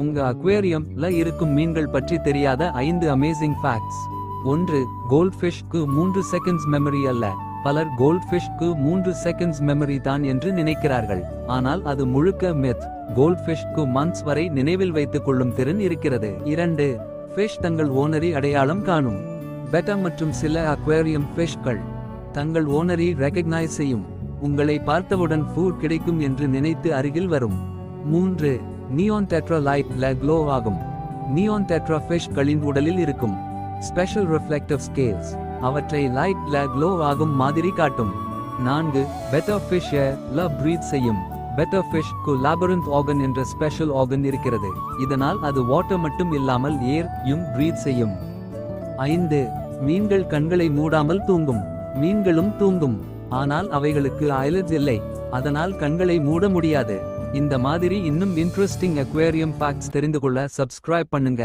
உங்க அக்வேரியம்ல இருக்கும் மீன்கள் பற்றி தெரியாத 5 அமேசிங் ஃபேக்ட்ஸ். 1. கோல்ட்ஃபிஷ்க்கு 3 செகண்ட்ஸ் மெமரி அல்ல. பலர் கோல்ட்ஃபிஷ்க்கு 3 செகண்ட்ஸ் மெமரி தான் என்று நினைக்கிறார்கள். ஆனால் அது முழுக்க மித். கோல்ட்ஃபிஷ்க்கு மந்த்ஸ் வரை நினைவில் வைத்துக் கொள்ளும் திறன் இருக்கிறது. 2. ஃபிஷ் தங்கள் ஓனரை அடையாளம் காணும். பெட்டா மற்றும் சில அக்வேரியம் ஃபிஷ்கள் தங்கள் ஓனரை ரெகக்னைஸ் செய்யும். உங்களை பார்த்தவுடன் ஃபுட் கிடைக்கும் என்று நினைத்து அருகில் வரும். 3. நியோன் டெட்ரா லைட்ல க்ளோ ஆகும். நியோன் டெட்ரா ஃபிஷ்களின் உடலில் இருக்கும் ஸ்பெஷல் ரிஃப்ளெக்டிவ் ஸ்கேல்ஸ் அவற்றை லைட்ல க்ளோ ஆகும் மாதிரி காட்டும். 4. பெட்டா ஃபிஷ்ல பிரீத் செய்யும். பெட்டா ஃபிஷ்க்கு லாபரந்த் ஆர்கன் என்ற ஸ்பெஷல் ஆர்கன் இருக்கிறது. இதனால் அது வாட்டர் மட்டும் இல்லாமல் ஏர் பிரீத் செய்யும். 5. மீன்கள் கண்களை மூடாமல் தூங்கும். மீன்களும் தூங்கும், ஆனால் அவைகளுக்கு ஐலிட்ஸ் இல்லை. அதனால் கண்களை மூட முடியாது. இந்த மாதிரி இன்னும் இன்ட்ரெஸ்டிங் அக்வேரியம் ஃபேக்ட்ஸ் தெரிந்து கொள்ள சப்ஸ்கிரைப் பண்ணுங்க.